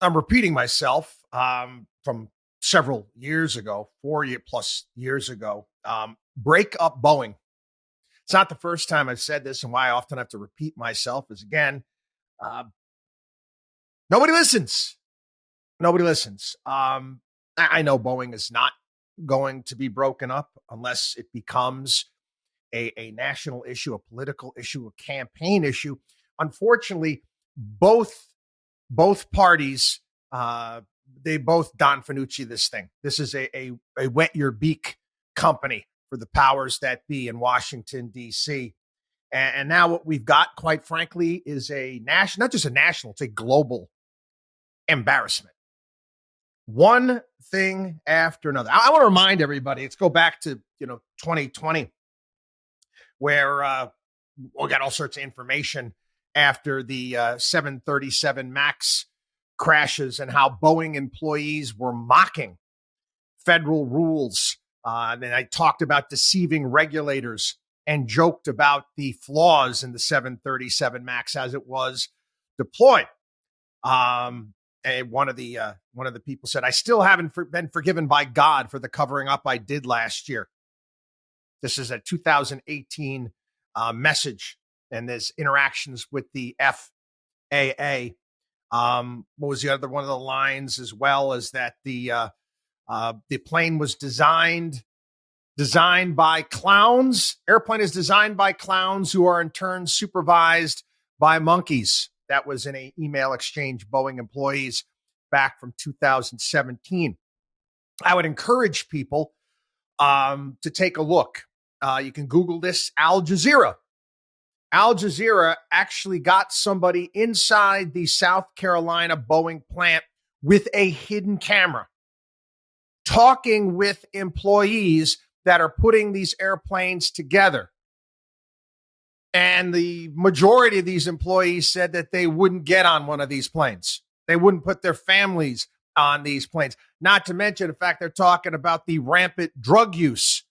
I'm repeating myself from several years ago, 4 year plus years ago. Break up Boeing. It's not the first time I've said this, and why I often have to repeat myself is again, uh, nobody listens. Nobody listens. I know Boeing is not going to be broken up unless it becomes a national issue, a political issue, a campaign issue. Unfortunately, both parties, they both Don Fanucci this thing. This is a wet your beak company for the powers that be in Washington, D.C. And now what we've got, quite frankly, is a national, not just a national, it's a global embarrassment. One thing after another. I want to remind everybody, let's go back to 2020, where we got all sorts of information after the 737 MAX crashes and how Boeing employees were mocking federal rules. And I talked about deceiving regulators and joked about the flaws in the 737 MAX as it was deployed. And one of the people said, "I still haven't been forgiven by God for the covering up I did last year." This is a 2018 message, and there's interactions with the FAA. What was the other one of the lines as well? Is that the plane was designed by clowns. Airplane is designed by clowns who are in turn supervised by monkeys. That was in an email exchange, Boeing employees back from 2017. I would encourage people to take a look. You can Google this, Al Jazeera. Al Jazeera actually got somebody inside the South Carolina Boeing plant with a hidden camera, talking with employees that are putting these airplanes together. And the majority of these employees said that they wouldn't get on one of these planes. They wouldn't put their families on these planes. Not to mention the fact they're talking about the rampant drug use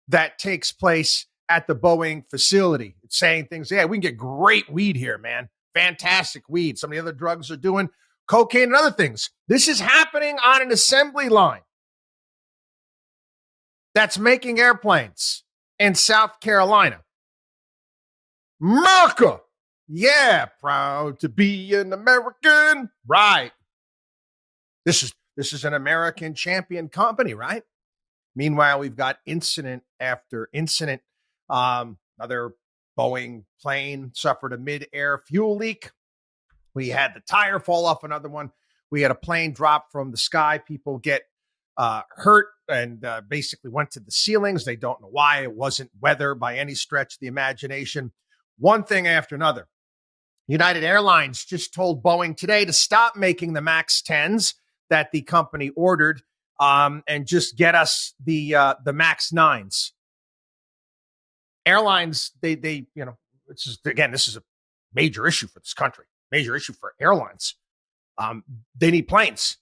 that takes place at the Boeing facility. It's saying things, yeah, we can get great weed here, man. Fantastic weed. Some of the other drugs are doing cocaine and other things. This is happening on an assembly line that's making airplanes in South Carolina. America. Yeah, proud to be an American. Right. This is an American champion company, right? Meanwhile, we've got incident after incident. Another Boeing plane suffered a mid-air fuel leak. We had the tire fall off another one. We had a plane drop from the sky. People get hurt and basically went to the ceilings. They don't know why. It wasn't weather by any stretch of the imagination. One thing after another. United Airlines just told Boeing today to stop making the MAX 10s that the company ordered and just get us the MAX 9s. Airlines, they this is a major issue for this country, major issue for airlines. They need planes.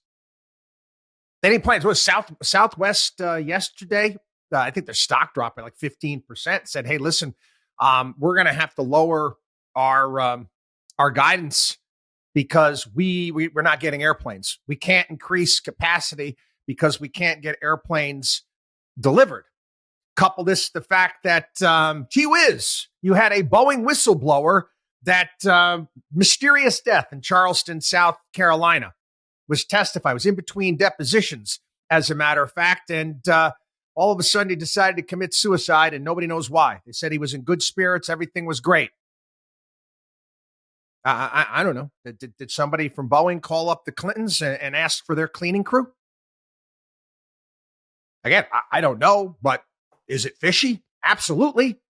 They need planes. What was Southwest yesterday? I think their stock dropped by like 15%. Said, hey, listen, we're going to have to lower our guidance because we're not getting airplanes. We can't increase capacity because we can't get airplanes delivered. Couple this the fact that, gee whiz, you had a Boeing whistleblower that mysterious death in Charleston, South Carolina was in between depositions, as a matter of fact. And all of a sudden he decided to commit suicide and nobody knows why. They said he was in good spirits. Everything was great. I don't know. Did somebody from Boeing call up the Clintons and ask for their cleaning crew? Again, I don't know, but is it fishy? Absolutely.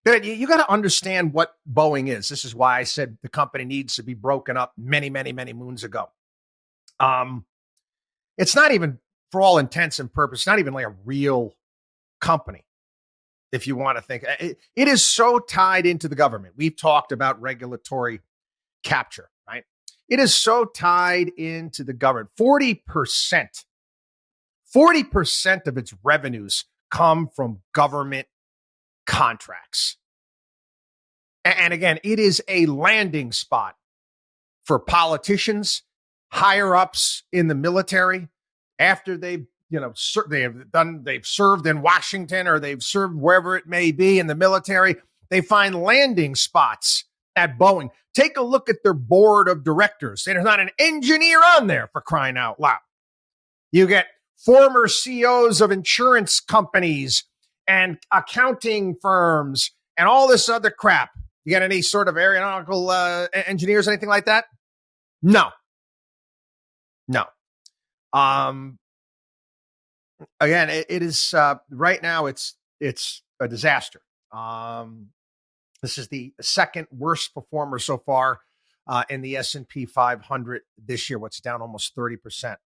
You got to understand what Boeing is. This is why I said the company needs to be broken up many, many, many moons ago. It's not even, for all intents and purposes, not even like a real company. If you want to think, it is so tied into the government. We've talked about regulatory capture, right? It is so tied into the government. 40% of its revenues come from government contracts. And again, it is a landing spot for politicians, higher ups in the military, after they've they've served in Washington or they've served wherever it may be in the military, they find landing spots at Boeing. Take a look at their board of directors. There's not an engineer on there, for crying out loud. You get former CEOs of insurance companies and accounting firms and all this other crap. You got any sort of aeronautical engineers, anything like that? No. Again, it is right now. It's a disaster. This is the second worst performer so far in the S&P 500 this year. What's down almost 30%.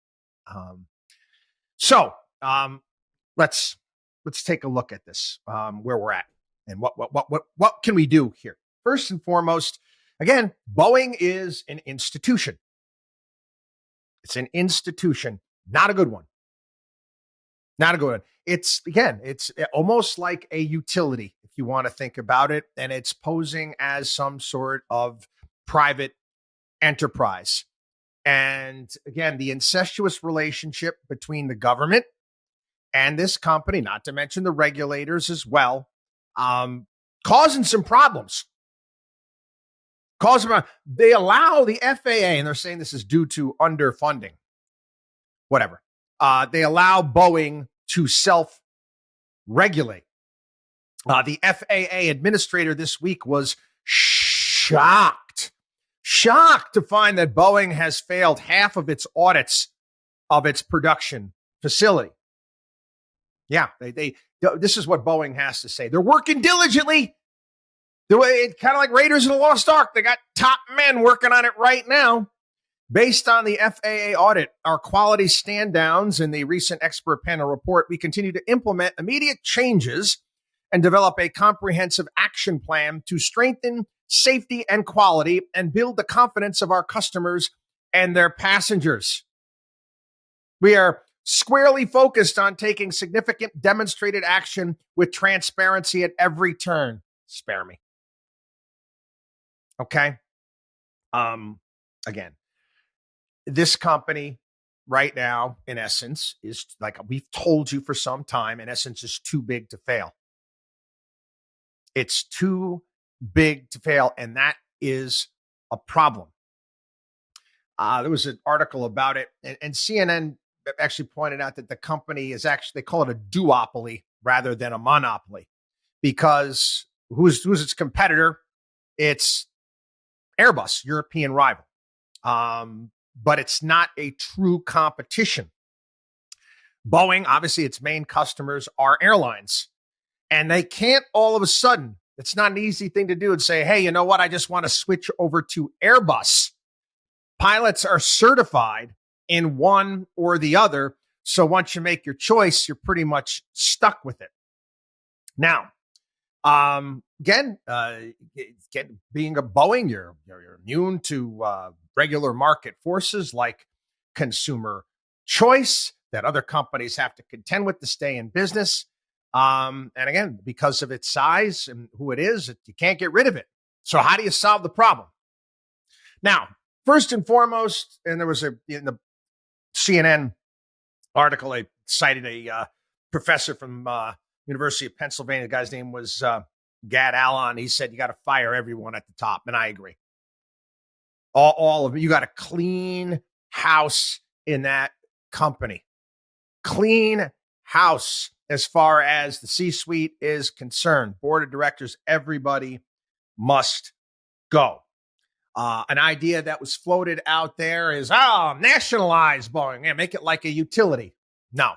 Let's take a look at this, where we're at and what can we do here. First and foremost, again, Boeing is an institution. It's an institution, not a good one. Not a good one. It's almost like a utility, if you want to think about it, and it's posing as some sort of private enterprise. And again, the incestuous relationship between the government and this company, not to mention the regulators as well, causing some problems. They allow the FAA, and they're saying this is due to underfunding. Whatever. They allow Boeing to self-regulate. The FAA administrator this week was shocked to find that Boeing has failed half of its audits of its production facility. Yeah, this is what Boeing has to say. They're working diligently. It's kind of like Raiders of the Lost Ark. They got top men working on it right now. Based on the FAA audit, our quality stand downs in the recent expert panel report, we continue to implement immediate changes and develop a comprehensive action plan to strengthen safety and quality and build the confidence of our customers and their passengers. We are squarely focused on taking significant demonstrated action with transparency at every turn. Spare me. Okay. Again, this company right now, in essence, is like we've told you for some time, in essence, is too big to fail. It's too big to fail, and that is a problem. There was an article about it, and CNN actually pointed out that the company is actually, they call it a duopoly rather than a monopoly, because who's its competitor? It's Airbus, European rival. But it's not a true competition. Boeing, obviously, its main customers are airlines, and they can't all of a sudden, it's not an easy thing to do and say, hey, you know what? I just want to switch over to Airbus. Pilots are certified in one or the other. So once you make your choice, you're pretty much stuck with it. Now, again, being a Boeing, you're immune to regular market forces like consumer choice that other companies have to contend with to stay in business. And again, because of its size and who it is, you can't get rid of it. So how do you solve the problem? Now, first and foremost, and there was in the CNN article, I cited a professor from University of Pennsylvania. The guy's name was Gad Allen. He said, you got to fire everyone at the top. And I agree. All of it. You got a clean house in that company. Clean house as far as the C-suite is concerned. Board of directors, everybody must go. An idea that was floated out there is, nationalize Boeing. Yeah, make it like a utility. No,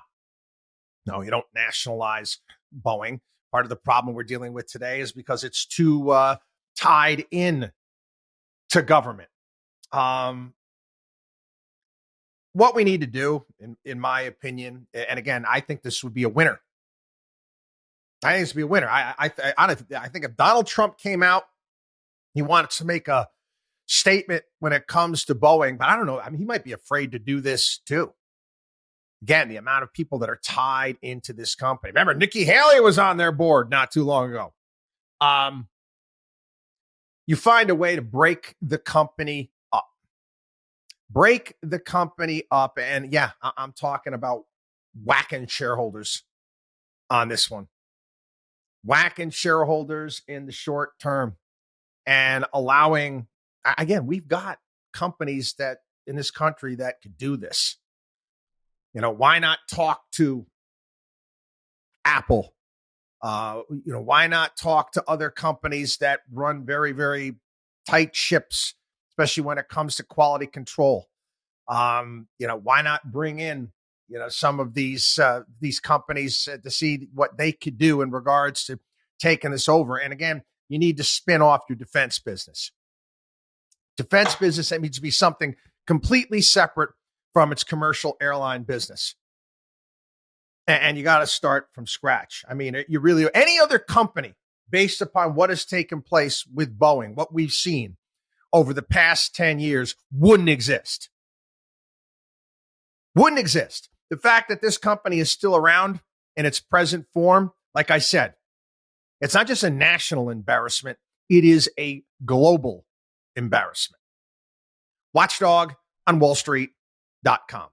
you don't nationalize Boeing. Part of the problem we're dealing with today is because it's too tied in to government. What we need to do, in my opinion, and again, I think this would be a winner. I think if Donald Trump came out, he wanted to make a statement when it comes to Boeing, but I don't know. I mean, he might be afraid to do this too. Again, the amount of people that are tied into this company. Remember, Nikki Haley was on their board not too long ago. You find a way to break the company up. break the company up. And yeah, I'm talking about whacking shareholders on this one, whacking shareholders in the short term and allowing, again, we've got companies that in this country that could do this. Why not talk to Apple? Why not talk to other companies that run very, very tight ships, especially when it comes to quality control? Why not bring in, some of these companies to see what they could do in regards to taking this over? And again, you need to spin off your defense business. Defense business, that needs to be something completely separate from its commercial airline business. And you got to start from scratch. I mean, you really, any other company, based upon what has taken place with Boeing, what we've seen over the past 10 years, wouldn't exist. Wouldn't exist. The fact that this company is still around in its present form, like I said, it's not just a national embarrassment, it is a global embarrassment. WatchDog on WallStreet.com.